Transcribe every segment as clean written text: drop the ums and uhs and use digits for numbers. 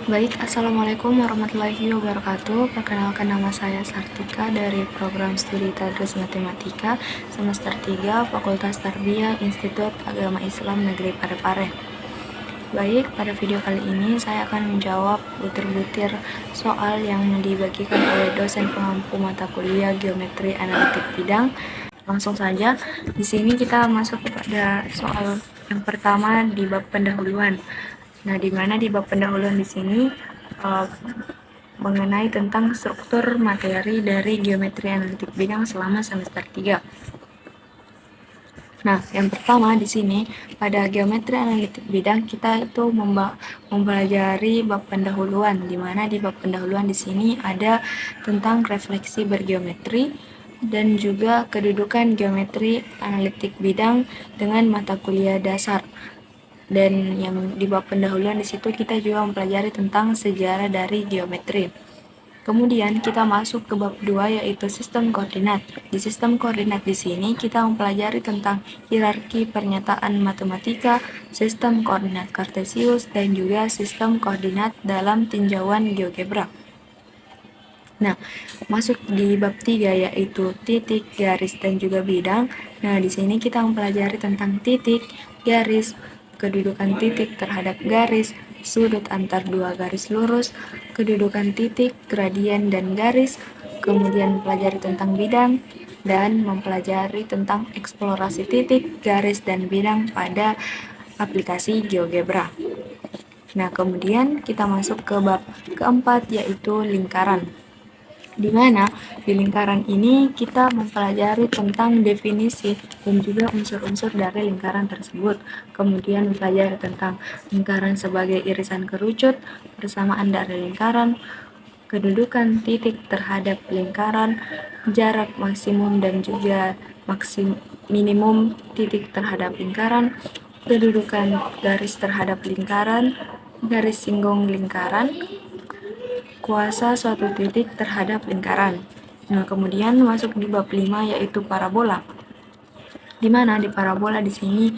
Baik, Assalamualaikum warahmatullahi wabarakatuh. Perkenalkan, nama saya Sartika dari program studi Tadris Matematika semester 3 Fakultas Tarbiyah Institut Agama Islam Negeri Parepare. Baik, pada video kali ini saya akan menjawab butir-butir soal yang dibagikan oleh dosen pengampu mata kuliah Geometri Analitik Bidang. Langsung saja, di sini kita masuk kepada soal yang pertama di bab pendahuluan. Nah, di mana di bab pendahuluan di sini mengenai tentang struktur materi dari geometri analitik bidang selama semester 3. Nah, yang pertama di sini pada geometri analitik bidang kita itu mempelajari bab pendahuluan, di mana di bab pendahuluan di sini ada tentang refleksi bergeometri dan juga kedudukan geometri analitik bidang dengan mata kuliah dasar. Dan yang di bab pendahuluan di situ kita juga mempelajari tentang sejarah dari geometri. Kemudian kita masuk ke bab 2 yaitu sistem koordinat. Di sistem koordinat di sini kita mempelajari tentang hierarki pernyataan matematika, sistem koordinat kartesius, dan juga sistem koordinat dalam tinjauan GeoGebra. Nah, masuk di bab 3 yaitu titik, garis, dan juga bidang. Nah, di sini kita mempelajari tentang titik, garis, kedudukan titik terhadap garis, sudut antar dua garis lurus, kedudukan titik, gradien, dan garis, kemudian mempelajari tentang bidang, dan mempelajari tentang eksplorasi titik, garis, dan bidang pada aplikasi GeoGebra. Nah, kemudian kita masuk ke bab keempat yaitu lingkaran. Di mana di lingkaran ini kita mempelajari tentang definisi dan juga unsur-unsur dari lingkaran tersebut. Kemudian mempelajari tentang lingkaran sebagai irisan kerucut, persamaan dari lingkaran, kedudukan titik terhadap lingkaran, jarak maksimum dan juga minimum titik terhadap lingkaran, kedudukan garis terhadap lingkaran, garis singgung lingkaran, kuasa suatu titik terhadap lingkaran. Nah, kemudian masuk di bab 5 yaitu parabola. Di mana di parabola di sini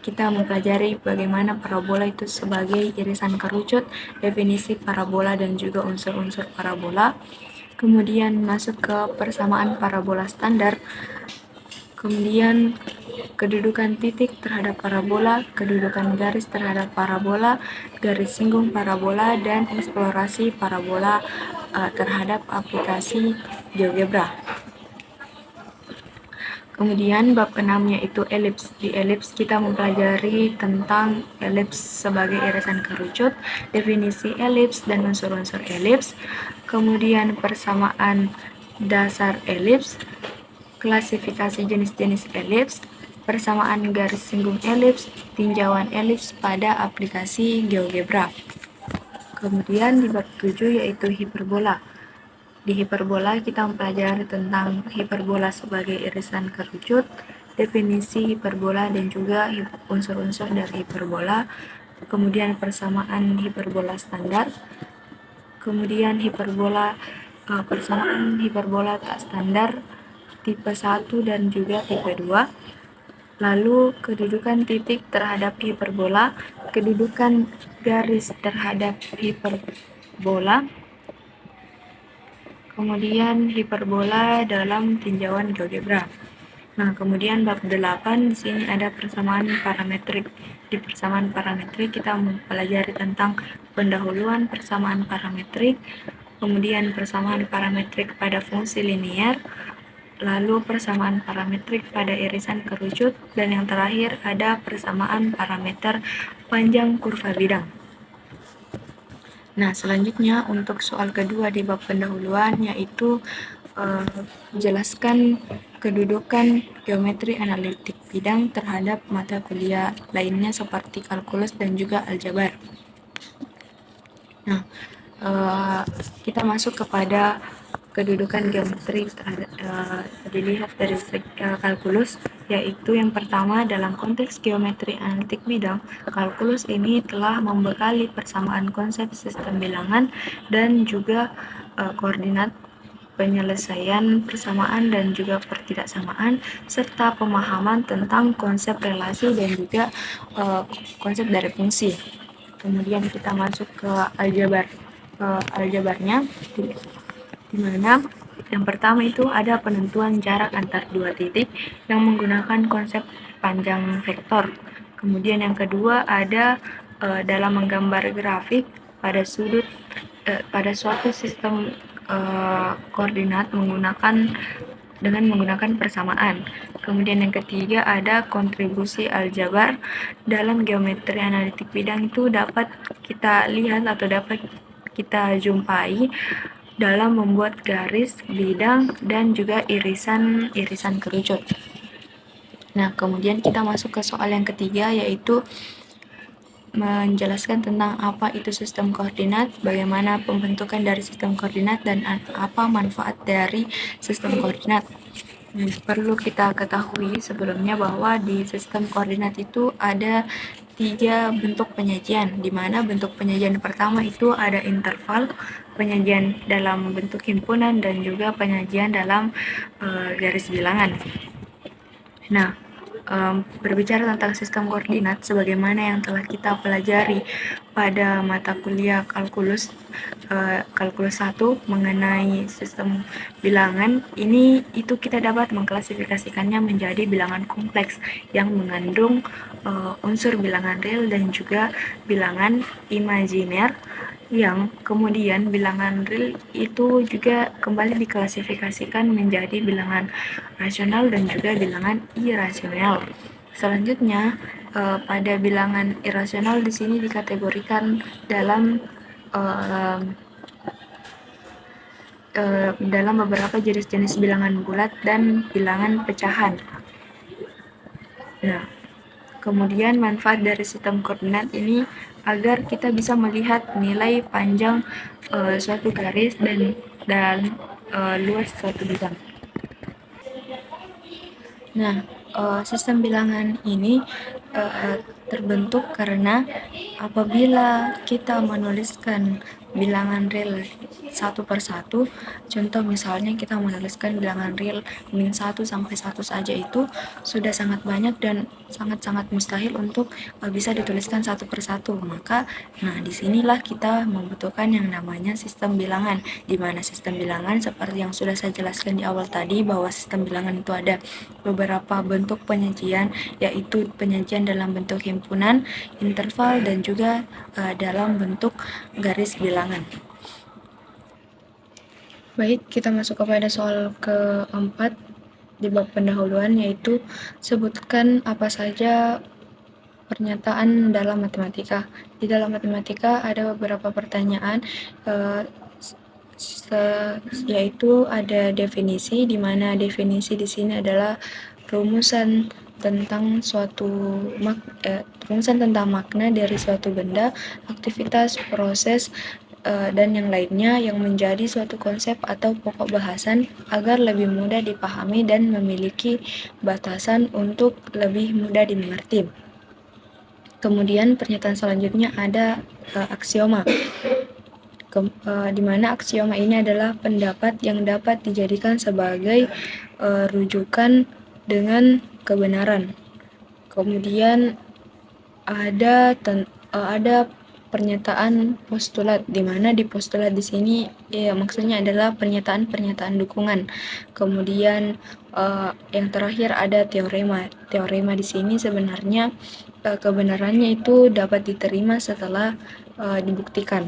kita mempelajari bagaimana parabola itu sebagai irisan kerucut, definisi parabola dan juga unsur-unsur parabola. Kemudian masuk ke persamaan parabola standar. Kemudian kedudukan titik terhadap parabola, kedudukan garis terhadap parabola, garis singgung parabola, dan eksplorasi parabola terhadap aplikasi GeoGebra. Kemudian bab 6 yaitu elips. Di elips kita mempelajari tentang elips sebagai irisan kerucut, definisi elips dan unsur-unsur elips, kemudian persamaan dasar elips, klasifikasi jenis-jenis elips, persamaan garis singgung elips, tinjauan elips pada aplikasi GeoGebra. Kemudian di bab 7 yaitu hiperbola. Di hiperbola kita mempelajari tentang hiperbola sebagai irisan kerucut, definisi hiperbola dan juga unsur-unsur dari hiperbola, kemudian persamaan hiperbola standar, kemudian persamaan hiperbola tak standar, tipe 1 dan juga tipe 2, lalu kedudukan titik terhadap hiperbola, kedudukan garis terhadap hiperbola, kemudian hiperbola dalam tinjauan GeoGebra. Nah, kemudian bab 8 di sini ada persamaan parametrik. Di persamaan parametrik kita mempelajari tentang pendahuluan persamaan parametrik, kemudian persamaan parametrik pada fungsi linear, lalu persamaan parametrik pada irisan kerucut, dan yang terakhir ada persamaan parameter panjang kurva bidang. Nah, selanjutnya untuk soal kedua di bab pendahuluan yaitu jelaskan kedudukan geometri analitik bidang terhadap mata kuliah lainnya seperti kalkulus dan juga aljabar. Nah, kita masuk kepada kedudukan geometri dilihat dari kalkulus, yaitu yang pertama dalam konteks geometri analitik bidang, kalkulus ini telah membekali persamaan konsep sistem bilangan dan juga koordinat, penyelesaian persamaan dan juga pertidaksamaan, serta pemahaman tentang konsep relasi dan juga konsep dari fungsi. Kemudian kita masuk ke aljabarnya, di mana yang pertama itu ada penentuan jarak antar dua titik yang menggunakan konsep panjang vektor. Kemudian yang kedua ada dalam menggambar grafik pada pada suatu sistem koordinat dengan menggunakan persamaan. Kemudian yang ketiga ada kontribusi aljabar dalam geometri analitik bidang itu dapat kita lihat atau dapat kita jumpai dalam membuat garis bidang dan juga irisan kerucut. Nah, kemudian kita masuk ke soal yang ketiga, yaitu menjelaskan tentang apa itu sistem koordinat, bagaimana pembentukan dari sistem koordinat, dan apa manfaat dari sistem koordinat. Nah, perlu kita ketahui sebelumnya bahwa di sistem koordinat itu ada 3 bentuk penyajian, di mana bentuk penyajian pertama itu ada interval, penyajian dalam bentuk himpunan, dan juga penyajian dalam garis bilangan. Nah, berbicara tentang sistem koordinat sebagaimana yang telah kita pelajari pada mata kuliah kalkulus 1 mengenai sistem bilangan, itu kita dapat mengklasifikasikannya menjadi bilangan kompleks yang mengandung unsur bilangan real dan juga bilangan imajiner, yang kemudian bilangan real itu juga kembali diklasifikasikan menjadi bilangan rasional dan juga bilangan irasional. Selanjutnya, pada bilangan irasional di sini dikategorikan dalam beberapa jenis-jenis bilangan bulat dan bilangan pecahan. Nah, kemudian manfaat dari sistem koordinat ini agar kita bisa melihat nilai panjang suatu garis dan luas suatu bidang. Nah, sistem bilangan ini terbentuk karena apabila kita menuliskan bilangan real satu per satu, contoh misalnya kita menuliskan bilangan real min 1 sampai 1 saja, itu sudah sangat banyak dan sangat-sangat mustahil untuk bisa dituliskan satu per satu. Maka, disinilah kita membutuhkan yang namanya sistem bilangan, di mana sistem bilangan seperti yang sudah saya jelaskan di awal tadi, bahwa sistem bilangan itu ada beberapa bentuk penyajian, yaitu penyajian dalam bentuk himpunan, interval, dan juga dalam bentuk garis bilangan. Baik, kita masuk kepada soal keempat di bab pendahuluan, yaitu sebutkan apa saja pernyataan dalam matematika. Di dalam matematika ada beberapa pertanyaan, yaitu ada definisi, di mana definisi di sini adalah rumusan tentang rumusan tentang makna dari suatu benda, aktivitas, proses, dan yang lainnya yang menjadi suatu konsep atau pokok bahasan agar lebih mudah dipahami dan memiliki batasan untuk lebih mudah dimengerti. Kemudian pernyataan selanjutnya ada aksioma, di mana aksioma ini adalah pendapat yang dapat dijadikan sebagai rujukan dengan kebenaran. Kemudian ada pernyataan postulat, di mana di postulat di sini maksudnya adalah pernyataan dukungan. Kemudian yang terakhir ada teorema. Teorema di sini sebenarnya kebenarannya itu dapat diterima setelah dibuktikan.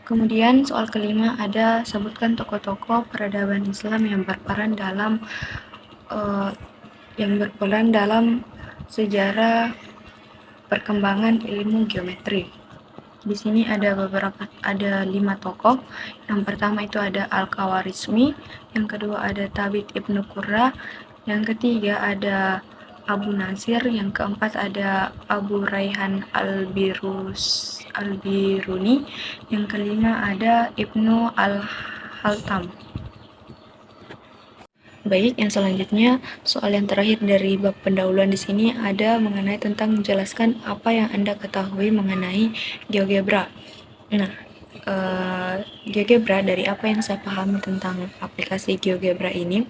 Kemudian soal kelima ada sebutkan tokoh-tokoh peradaban Islam yang berperan dalam sejarah perkembangan ilmu geometri. Di sini ada 5 tokoh. Yang pertama itu ada Al-Khawarizmi, yang kedua ada Thabit Ibnu Qurra, yang ketiga ada Abu Nasir, yang keempat ada Abu Raihan Al-Biruni, yang kelima ada Ibnu Al-Haltam. Baik, yang selanjutnya soal yang terakhir dari bab pendahuluan di sini ada mengenai tentang menjelaskan apa yang Anda ketahui mengenai GeoGebra. Nah, GeoGebra, dari apa yang saya pahami tentang aplikasi GeoGebra ini,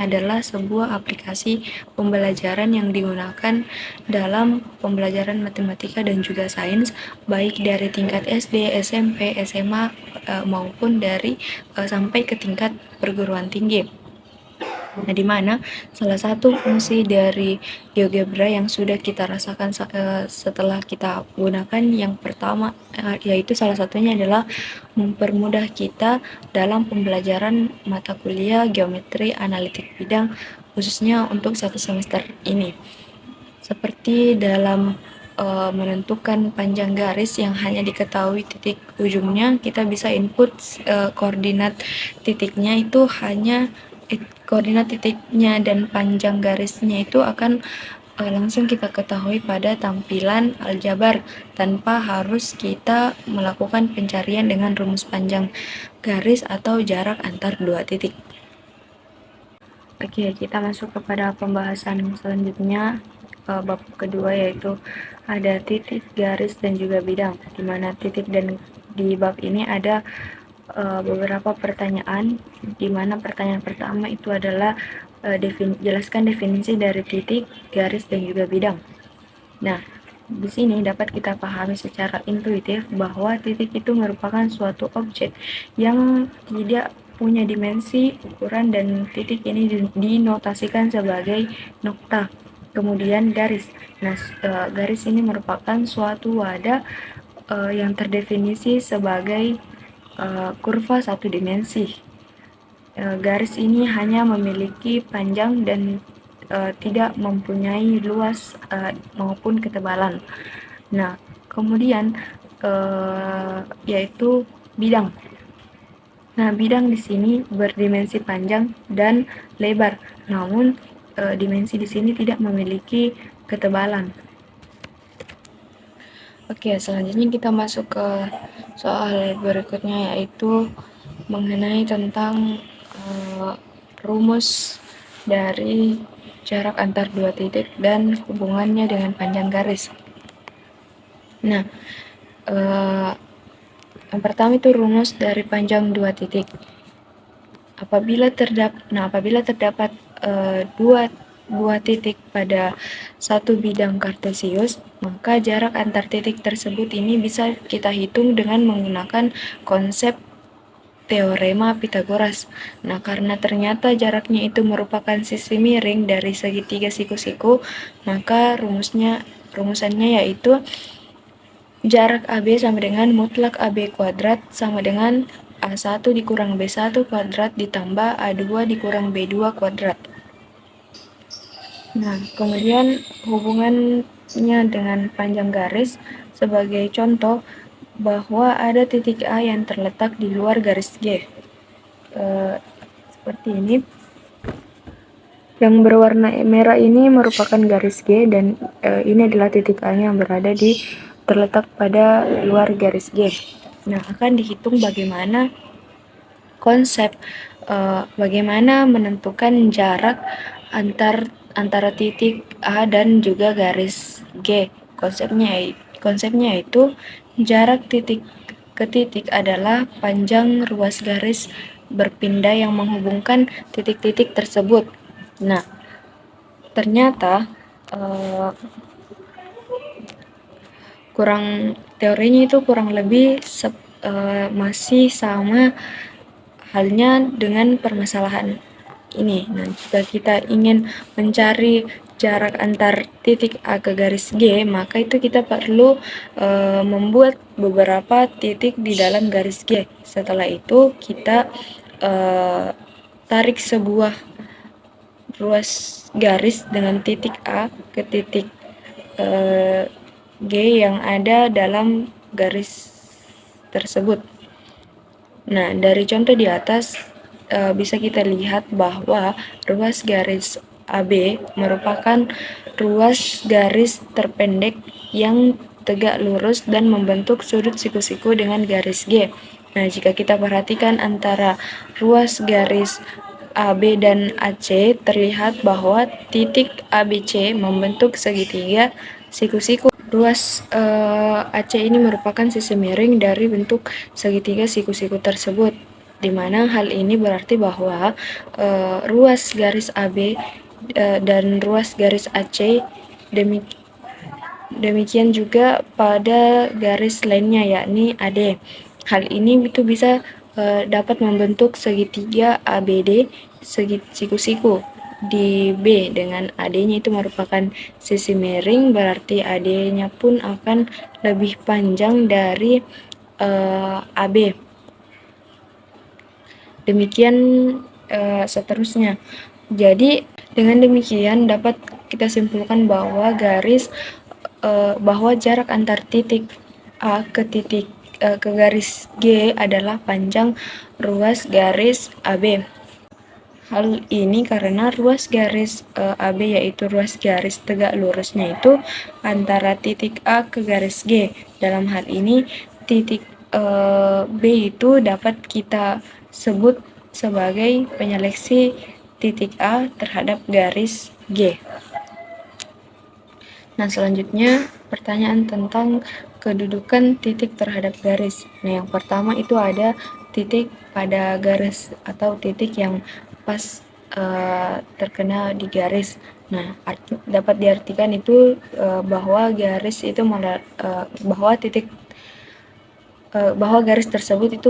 adalah sebuah aplikasi pembelajaran yang digunakan dalam pembelajaran matematika dan juga sains, baik dari tingkat SD, SMP, SMA, maupun dari sampai ke tingkat perguruan tinggi. Nah, di mana salah satu fungsi dari GeoGebra yang sudah kita rasakan setelah kita gunakan yang pertama, yaitu salah satunya adalah mempermudah kita dalam pembelajaran mata kuliah geometri analitik bidang, khususnya untuk satu semester ini. Seperti dalam menentukan panjang garis yang hanya diketahui titik ujungnya, kita bisa input koordinat titiknya itu hanya koordinat titiknya dan panjang garisnya itu akan langsung kita ketahui pada tampilan aljabar tanpa harus kita melakukan pencarian dengan rumus panjang garis atau jarak antar dua titik. Oke, kita masuk kepada pembahasan selanjutnya, bab kedua, yaitu ada titik, garis, dan juga bidang. Di mana titik dan di bab ini ada beberapa pertanyaan, di mana pertanyaan pertama itu adalah jelaskan definisi dari titik, garis, dan juga bidang. Nah, di sini dapat kita pahami secara intuitif bahwa titik itu merupakan suatu objek yang tidak punya dimensi, ukuran, dan titik ini dinotasikan sebagai nokta. Kemudian garis. Nah, garis ini merupakan suatu wadah yang terdefinisi sebagai kurva satu dimensi. Garis ini hanya memiliki panjang dan tidak mempunyai luas maupun ketebalan. Nah, kemudian yaitu bidang. Nah, bidang di sini berdimensi panjang dan lebar, namun dimensi di sini tidak memiliki ketebalan. Oke, selanjutnya kita masuk ke soal berikutnya, yaitu mengenai tentang rumus dari jarak antar dua titik dan hubungannya dengan panjang garis. Nah, yang pertama itu rumus dari panjang dua titik. Apabila terdapat dua titik pada satu bidang kartesius, maka jarak antar titik tersebut ini bisa kita hitung dengan menggunakan konsep teorema Pythagoras. Nah, karena ternyata jaraknya itu merupakan sisi miring dari segitiga siku-siku, maka rumusannya yaitu jarak AB sama dengan mutlak AB kuadrat sama dengan A1 dikurang B1 kuadrat ditambah A2 dikurang B2 kuadrat. Nah, kemudian hubungannya dengan panjang garis sebagai contoh bahwa ada titik A yang terletak di luar garis G. Seperti ini. Yang berwarna merah ini merupakan garis G dan ini adalah titik A yang terletak pada luar garis G. Nah, akan dihitung bagaimana konsep bagaimana menentukan jarak antara titik A dan juga garis G. Konsepnya itu jarak titik ke titik adalah panjang ruas garis berpindah yang menghubungkan titik-titik tersebut. Nah, ternyata teorinya itu kurang lebih masih sama halnya dengan permasalahan ini. Nah, jika kita ingin mencari jarak antar titik A ke garis G, maka itu kita perlu membuat beberapa titik di dalam garis G. Setelah itu kita tarik sebuah ruas garis dengan titik A ke titik G yang ada dalam garis tersebut. Nah, dari contoh di atas bisa kita lihat bahwa ruas garis AB merupakan ruas garis terpendek yang tegak lurus dan membentuk sudut siku-siku dengan garis G. Nah, jika kita perhatikan antara ruas garis AB dan AC, terlihat bahwa titik ABC membentuk segitiga siku-siku. Ruas AC ini merupakan sisi miring dari bentuk segitiga siku-siku tersebut. di mana hal ini berarti bahwa ruas garis AB dan ruas garis AC demikian juga pada garis lainnya yakni AD. Hal ini itu bisa dapat membentuk segitiga ABD siku-siku di B dengan AD-nya itu merupakan sisi miring, berarti AD-nya pun akan lebih panjang dari AB. Demikian seterusnya. Jadi dengan demikian dapat kita simpulkan bahwa bahwa jarak antar titik A ke garis G adalah panjang ruas garis AB. Hal ini karena ruas garis AB yaitu ruas garis tegak lurusnya itu antara titik A ke garis G. Dalam hal ini titik B itu dapat kita sebut sebagai penyeleksi titik A terhadap garis G. Nah, selanjutnya pertanyaan tentang kedudukan titik terhadap garis. Nah, yang pertama itu ada titik pada garis atau titik yang pas terkena di garis. Nah, dapat diartikan itu bahwa garis itu bahwa garis tersebut itu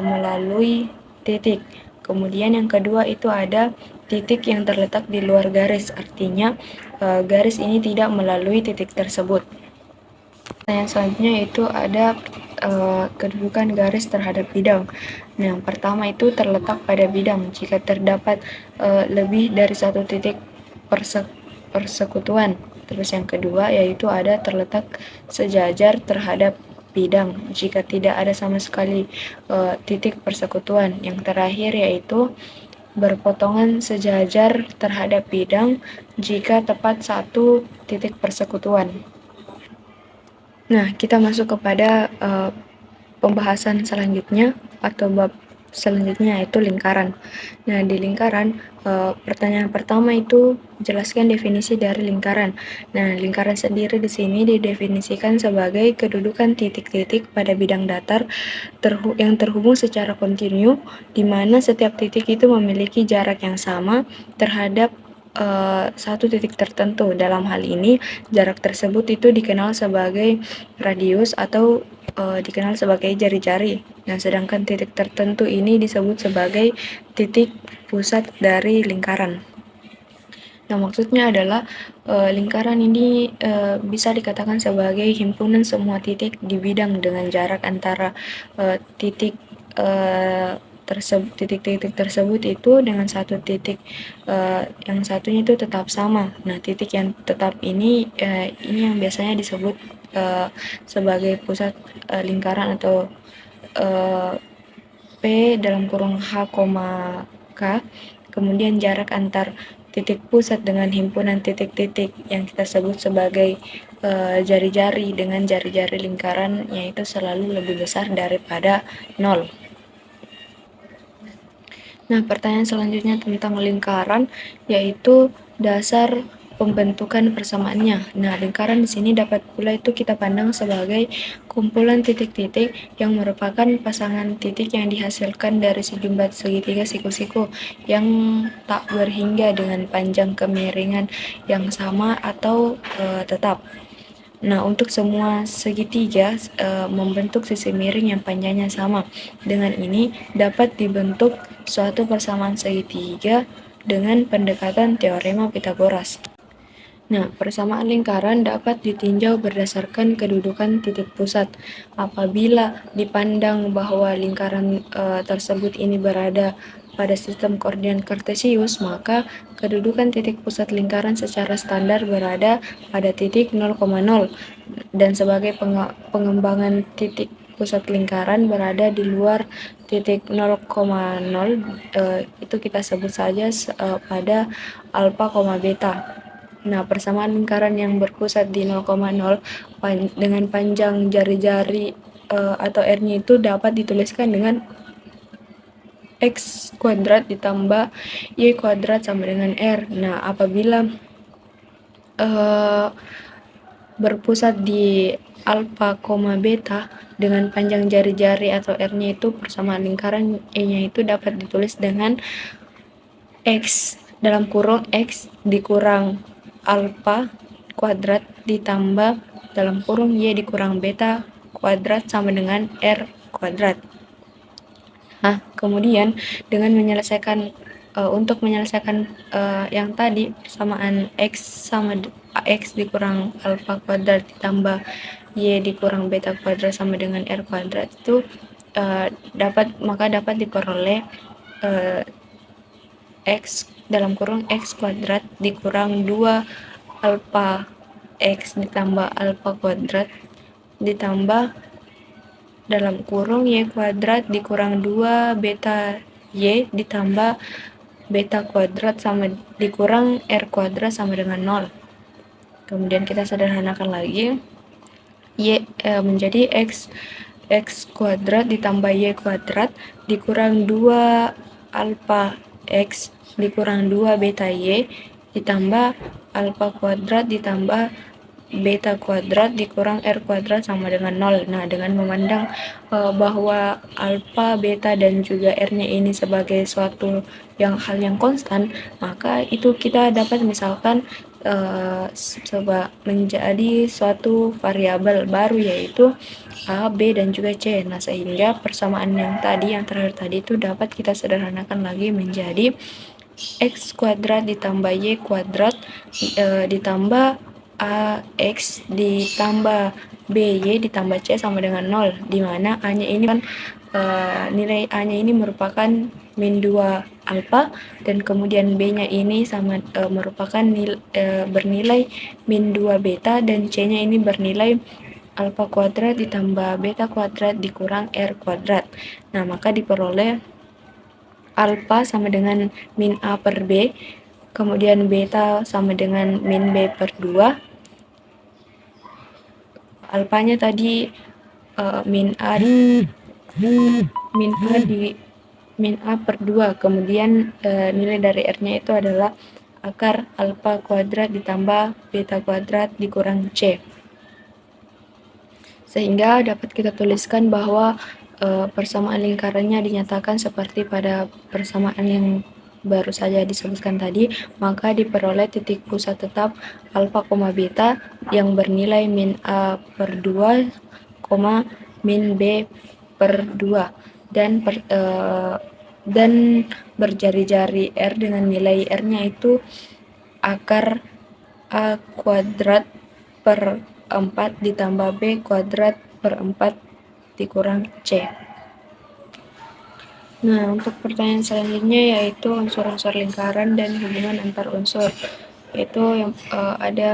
melalui titik. Kemudian yang kedua itu ada titik yang terletak di luar garis, artinya garis ini tidak melalui titik tersebut. Nah, yang selanjutnya itu ada kedudukan garis terhadap bidang. Nah, yang pertama itu terletak pada bidang. Jika terdapat lebih dari satu titik persekutuan. Terus yang kedua yaitu ada terletak sejajar terhadap bidang. Jika tidak ada sama sekali titik persekutuan. Yang terakhir yaitu berpotongan sejajar terhadap bidang jika tepat satu titik persekutuan. Nah, kita masuk kepada pembahasan selanjutnya atau bab selanjutnya yaitu lingkaran. Nah, di lingkaran pertanyaan pertama itu jelaskan definisi dari lingkaran. Nah, lingkaran sendiri di sini didefinisikan sebagai kedudukan titik-titik pada bidang datar yang terhubung secara kontinu, di mana setiap titik itu memiliki jarak yang sama terhadap satu titik tertentu. Dalam hal ini, jarak tersebut itu dikenal sebagai radius atau dikenal sebagai jari-jari. Nah, sedangkan titik tertentu ini disebut sebagai titik pusat dari lingkaran. Nah, maksudnya adalah lingkaran ini bisa dikatakan sebagai himpunan semua titik di bidang dengan jarak antara titik-titik tersebut itu dengan satu titik yang satunya itu tetap sama. Nah, titik yang tetap ini yang biasanya disebut sebagai pusat lingkaran atau P dalam kurung H, K. Kemudian jarak antar titik pusat dengan himpunan titik-titik yang kita sebut sebagai jari-jari dengan jari-jari lingkaran yaitu selalu lebih besar daripada 0. Nah, pertanyaan selanjutnya tentang lingkaran yaitu dasar pembentukan persamaannya. Nah, lingkaran di sini dapat pula itu kita pandang sebagai kumpulan titik-titik yang merupakan pasangan titik yang dihasilkan dari sejumlah segitiga siku-siku yang tak berhingga dengan panjang kemiringan yang sama atau tetap. Nah, untuk semua segitiga membentuk sisi miring yang panjangnya sama. Dengan ini dapat dibentuk suatu persamaan segitiga dengan pendekatan teorema Pythagoras. Nah, persamaan lingkaran dapat ditinjau berdasarkan kedudukan titik pusat. Apabila dipandang bahwa lingkaran tersebut ini berada pada sistem koordinat kartesius, maka kedudukan titik pusat lingkaran secara standar berada pada titik 0,0 dan sebagai pengembangan titik pusat lingkaran berada di luar titik 0,0 itu kita sebut saja pada alfa, beta. Nah, persamaan lingkaran yang berpusat di 0,0 dengan panjang jari-jari atau R-nya itu dapat dituliskan dengan X kuadrat ditambah Y kuadrat sama dengan R. Nah, apabila berpusat di alfa, beta dengan panjang jari-jari atau R-nya itu persamaan lingkaran E-nya itu dapat ditulis dengan X dalam kurung X dikurang alfa kuadrat ditambah dalam kurung Y dikurang beta kuadrat sama dengan R kuadrat. Nah, kemudian dengan menyelesaikan untuk menyelesaikan yang tadi persamaan X sama X dikurang alfa kuadrat ditambah Y dikurang beta kuadrat sama dengan R kuadrat itu dapat diperoleh X dalam kurung X kuadrat dikurang 2 alfa X ditambah alfa kuadrat ditambah dalam kurung Y kuadrat dikurang 2 beta Y ditambah beta kuadrat sama dikurang R kuadrat sama dengan 0. Kemudian kita sederhanakan lagi. Y menjadi X kuadrat ditambah Y kuadrat dikurang 2 alfa X dikurang 2 beta Y ditambah alfa kuadrat ditambah beta kuadrat dikurang R kuadrat sama dengan 0. Nah, dengan memandang bahwa alfa, beta, dan juga R-nya ini sebagai suatu hal yang konstan, maka itu kita dapat misalkan menjadi suatu variabel baru yaitu A, B, dan juga C. Nah, sehingga persamaan yang terakhir tadi itu dapat kita sederhanakan lagi menjadi X kuadrat ditambah Y kuadrat ditambah AX ditambah BY ditambah C sama dengan 0, di mana A-nya ini kan nilai A-nya ini merupakan min 2 alfa dan kemudian B-nya ini merupakan bernilai min 2 beta dan C-nya ini bernilai alfa kuadrat ditambah beta kuadrat dikurang R kuadrat. Nah, maka diperoleh alfa sama dengan min A per B, kemudian beta sama dengan min B per 2, alfanya tadi min A per 2, kemudian nilai dari R-nya itu adalah akar alfa kuadrat ditambah beta kuadrat dikurang C. Sehingga dapat kita tuliskan bahwa persamaan lingkarannya dinyatakan seperti pada persamaan yang baru saja disebutkan tadi, maka diperoleh titik pusat tetap alfa, beta yang bernilai min A per 2, min B per 2 dan berjari-jari R dengan nilai R-nya itu akar A kuadrat per 4 ditambah B kuadrat per 4 dikurang C. Nah, untuk pertanyaan selanjutnya yaitu unsur-unsur lingkaran dan hubungan antar unsur. Yaitu yang ada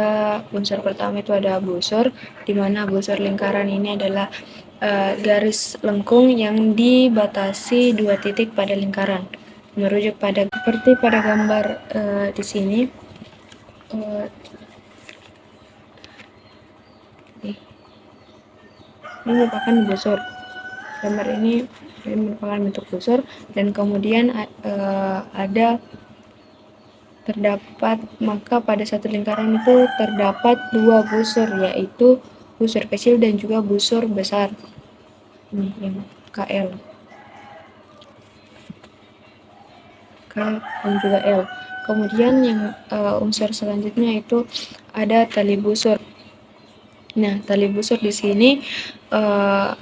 unsur pertama itu ada busur, di mana busur lingkaran ini adalah garis lengkung yang dibatasi 2 titik pada lingkaran. Merujuk pada seperti pada gambar di sini. Ini merupakan busur. Gambar ini merupakan bentuk busur dan kemudian maka pada satu lingkaran itu terdapat 2 busur, yaitu busur kecil dan juga busur besar. Ini yang KL. K dan juga L. Kemudian yang unsur selanjutnya itu ada tali busur. Nah, tali busur di sini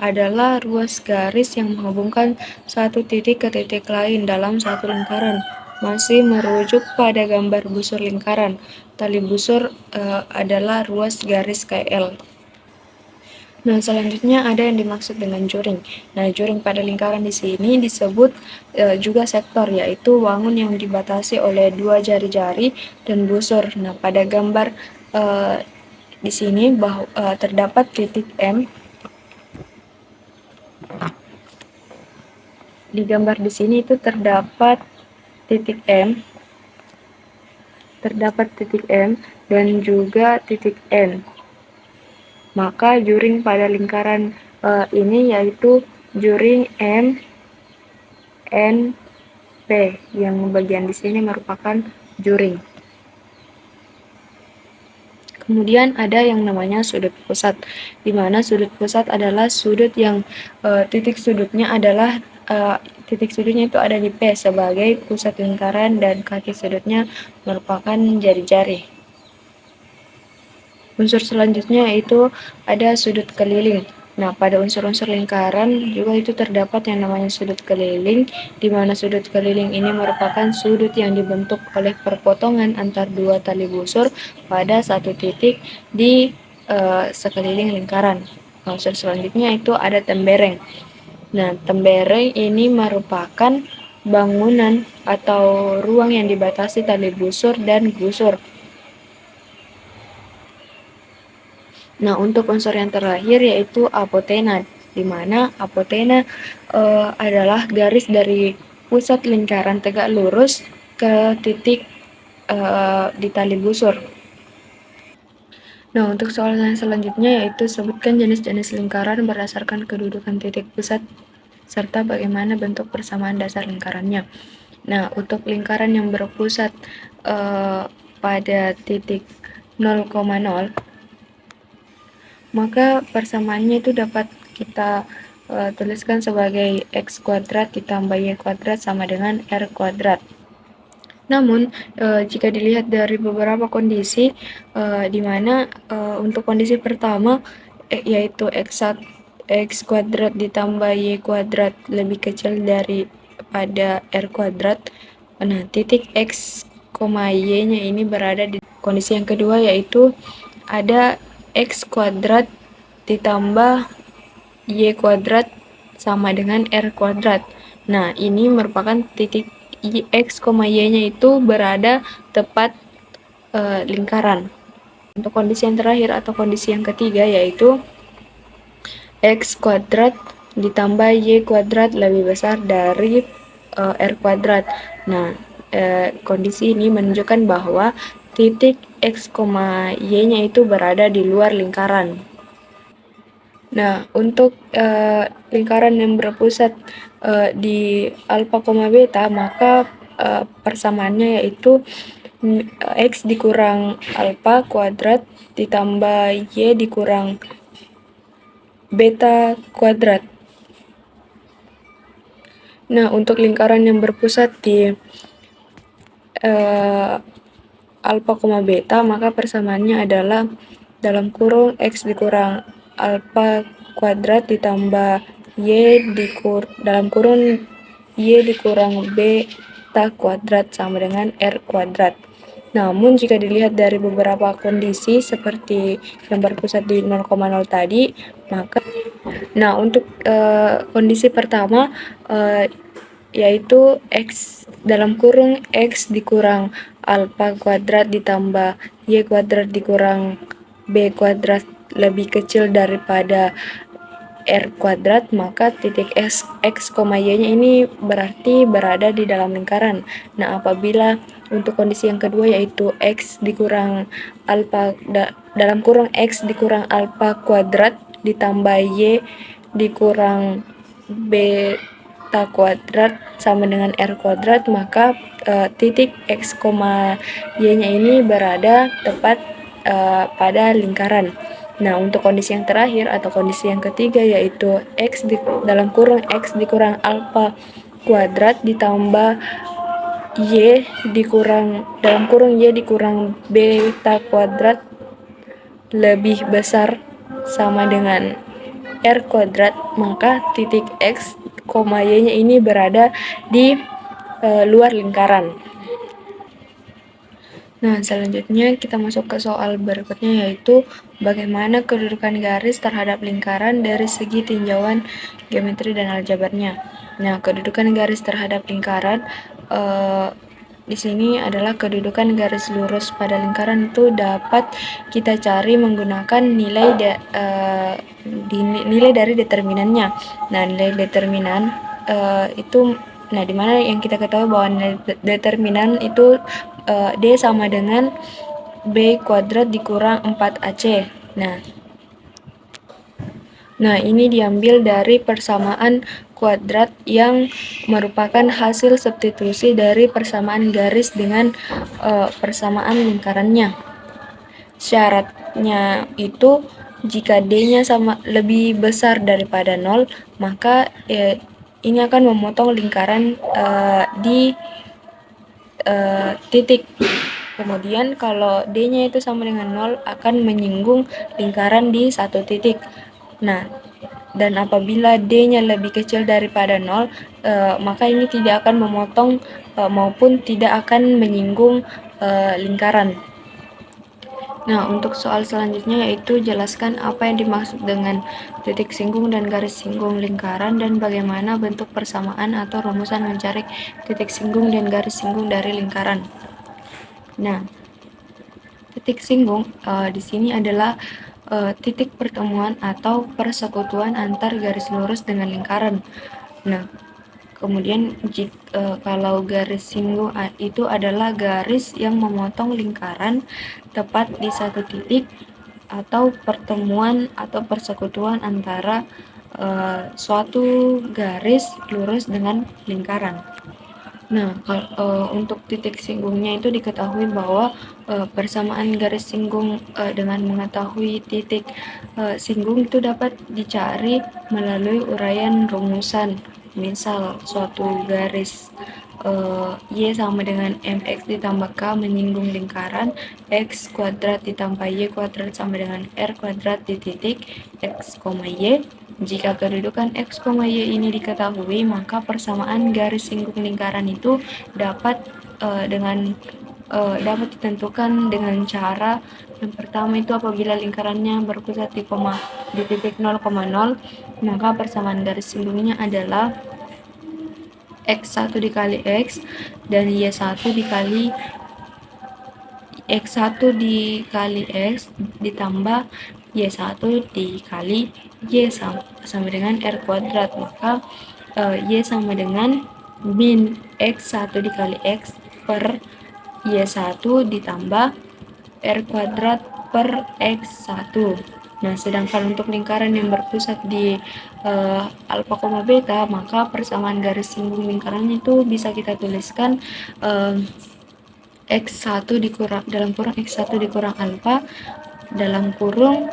adalah ruas garis yang menghubungkan satu titik ke titik lain dalam satu lingkaran. Masih merujuk pada gambar busur lingkaran. Tali busur adalah ruas garis KL. Nah, selanjutnya ada yang dimaksud dengan juring. Nah, juring pada lingkaran di sini disebut juga sektor, yaitu wangun yang dibatasi oleh 2 jari-jari dan busur. Nah, pada gambar di sini terdapat titik M. Di gambar di sini itu terdapat titik M, dan juga titik N. Maka juring pada lingkaran ini yaitu juring M, N, P, yang bagian di sini merupakan juring. Kemudian ada yang namanya sudut pusat, di mana sudut pusat adalah sudut yang titik sudutnya itu ada di P sebagai pusat lingkaran dan kaki sudutnya merupakan jari-jari. Unsur selanjutnya yaitu ada sudut keliling. Nah, pada unsur-unsur lingkaran juga itu terdapat yang namanya sudut keliling, di mana sudut keliling ini merupakan sudut yang dibentuk oleh perpotongan antar dua tali busur pada satu titik di sekeliling lingkaran. Nah, unsur selanjutnya itu ada tembereng. Nah, tembereng ini merupakan bangunan atau ruang yang dibatasi tali busur dan gusur. Nah, untuk unsur yang terakhir yaitu apotena, di mana apotena adalah garis dari pusat lingkaran tegak lurus ke titik di tali busur. Nah, untuk soal yang selanjutnya yaitu sebutkan jenis-jenis lingkaran berdasarkan kedudukan titik pusat serta bagaimana bentuk persamaan dasar lingkarannya. Nah, untuk lingkaran yang berpusat pada titik 0,0, maka persamaannya itu dapat kita tuliskan sebagai x kuadrat ditambah y kuadrat sama dengan r kuadrat. Namun, jika dilihat dari beberapa kondisi, di mana untuk kondisi pertama yaitu x kuadrat ditambah y kuadrat lebih kecil daripada r kuadrat. Nah, titik x, y-nya ini berada di kondisi yang kedua yaitu ada x kuadrat ditambah y kuadrat sama dengan r kuadrat. Nah, ini merupakan titik x, y-nya itu berada tepat lingkaran. Untuk kondisi yang terakhir atau kondisi yang ketiga yaitu x kuadrat ditambah y kuadrat lebih besar dari r kuadrat. Nah, kondisi ini menunjukkan bahwa titik x, y-nya itu berada di luar lingkaran. Nah, untuk lingkaran yang berpusat di alfa, beta, maka persamaannya yaitu x dikurang alfa kuadrat ditambah y dikurang beta kuadrat. Nah, untuk lingkaran yang berpusat di alfa, beta, maka persamaannya adalah dalam kurung x dikurang alfa kuadrat ditambah dalam kurung y dikurang beta kuadrat sama dengan r kuadrat. Namun jika dilihat dari beberapa kondisi seperti yang berpusat di 0,0 tadi, maka untuk kondisi pertama yaitu x dalam kurung x dikurang alfa kuadrat ditambah y kuadrat dikurang b kuadrat lebih kecil daripada r kuadrat, maka titik x, y-nya ini berarti berada di dalam lingkaran. Nah, apabila untuk kondisi yang kedua yaitu x dikurang alfa dalam kurung x dikurang alfa kuadrat ditambah y dikurang beta kuadrat sama dengan r kuadrat, maka titik x, y-nya ini berada tepat pada lingkaran. Nah, untuk kondisi yang terakhir atau kondisi yang ketiga yaitu dalam kurung x dikurang alfa kuadrat ditambah y dikurang dalam kurung y dikurang beta kuadrat lebih besar sama dengan r kuadrat, maka titik x, y-nya ini berada di luar lingkaran. Nah, selanjutnya kita masuk ke soal berikutnya yaitu bagaimana kedudukan garis terhadap lingkaran dari segi tinjauan geometri dan aljabarnya. Nah, kedudukan garis terhadap lingkaran di sini adalah kedudukan garis lurus pada lingkaran itu dapat kita cari menggunakan nilai dari determinannya. Nah, nilai determinan itu di mana yang kita ketahui bahwa nilai determinan itu D sama dengan B kuadrat dikurang 4AC. Nah, ini diambil dari persamaan kuadrat yang merupakan hasil substitusi dari persamaan garis dengan persamaan lingkarannya. Syaratnya itu jika D-nya sama lebih besar daripada 0, maka ini akan memotong lingkaran di titik. Kemudian kalau D-nya itu sama dengan 0 akan menyinggung lingkaran di satu titik. Nah, dan apabila D-nya lebih kecil daripada 0, maka ini tidak akan memotong maupun tidak akan menyinggung lingkaran. Nah, untuk soal selanjutnya yaitu jelaskan apa yang dimaksud dengan titik singgung dan garis singgung lingkaran dan bagaimana bentuk persamaan atau rumusan mencari titik singgung dan garis singgung dari lingkaran. Nah, titik singgung di sini adalah titik pertemuan atau persekutuan antar garis lurus dengan lingkaran. Nah, kemudian kalau garis singgung itu adalah garis yang memotong lingkaran tepat di satu titik atau pertemuan atau persekutuan antara suatu garis lurus dengan lingkaran. Nah, untuk titik singgungnya itu diketahui bahwa persamaan garis singgung dengan mengetahui titik singgung itu dapat dicari melalui uraian rumusan. Misal, suatu garis Y sama dengan MX ditambah K menyinggung lingkaran, X kuadrat ditambah Y kuadrat sama dengan R kuadrat di titik X, Y. Jika kedudukan X, Y ini diketahui, maka persamaan garis singgung lingkaran itu dapat dapat ditentukan dengan cara yang pertama itu apabila lingkarannya berpusat di titik 0,0, maka persamaan garis singgungnya adalah X1 dikali X dan Y1 dikali X1 dikali X ditambah Y1 dikali Y sama dengan R kuadrat. Maka Y sama dengan min X1 dikali X per Y1 ditambah R kuadrat per X1. Nah, sedangkan untuk lingkaran yang berpusat di alfa, beta, maka persamaan garis singgung lingkarannya itu bisa kita tuliskan X1 dalam kurung X1 dikurang alfa dalam kurung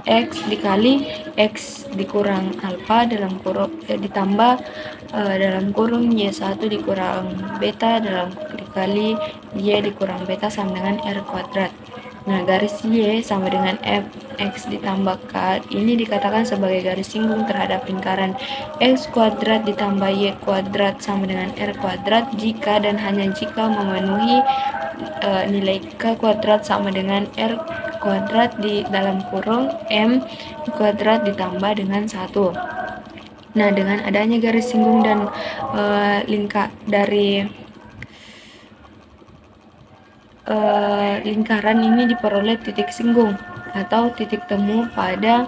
X dikali X dikurang alfa dalam kurung ditambah dalam kurung Y1 dikurang beta dikali Y dikurang beta sama dengan R kuadrat. Nah, garis Y sama dengan X ditambah K ini dikatakan sebagai garis singgung terhadap lingkaran X kuadrat ditambah Y kuadrat sama dengan R kuadrat jika dan hanya jika memenuhi nilai K kuadrat sama dengan R kuadrat di dalam kurung M kuadrat ditambah dengan 1. Nah, dengan adanya garis singgung dan lingkaran ini diperoleh titik singgung atau titik temu pada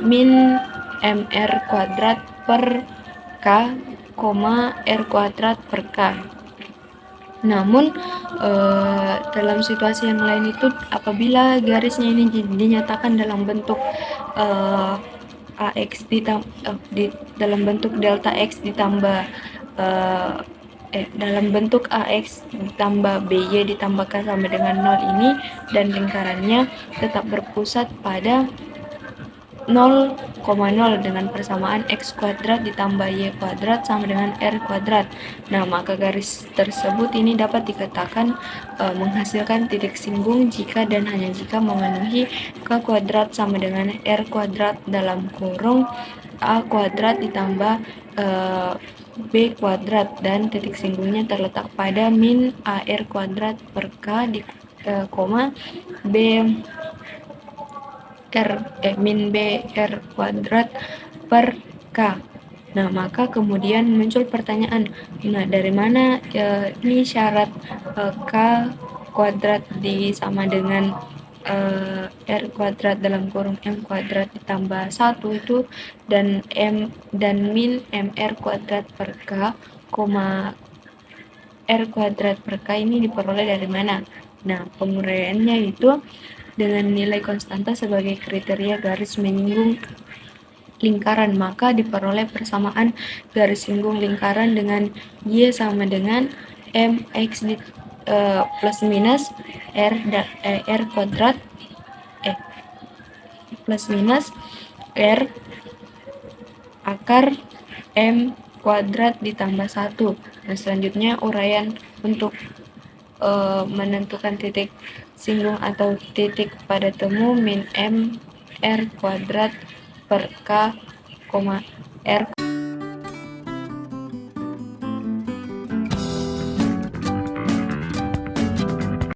min mr kuadrat per k, r kuadrat per k. Namun dalam situasi yang lain itu apabila garisnya ini dinyatakan dalam bentuk AX dalam bentuk delta X ditambah dalam bentuk AX ditambah BY ditambah K sama dengan 0 ini dan lingkarannya tetap berpusat pada 0,0 dengan persamaan X kuadrat ditambah Y kuadrat sama dengan R kuadrat. Nah, maka garis tersebut ini dapat dikatakan menghasilkan titik singgung jika dan hanya jika memenuhi K kuadrat sama dengan R kuadrat dalam kurung A kuadrat ditambah B kuadrat dan titik singgungnya terletak pada min AR kuadrat per K B min BR kuadrat per K. Nah, maka kemudian muncul pertanyaan, nah dari mana ini syarat K kuadrat sama dengan R kuadrat dalam kurung M kuadrat ditambah 1 itu dan min MR kuadrat per K, R kuadrat per K ini diperoleh dari mana? Nah, penguraiannya itu dengan nilai konstanta sebagai kriteria garis menyinggung lingkaran, maka diperoleh persamaan garis singgung lingkaran dengan Y sama dengan MX plus minus R kuadrat plus minus R akar M kuadrat ditambah 1. Nah, selanjutnya uraian untuk menentukan titik singgung atau titik pada temu min M R kuadrat per K, R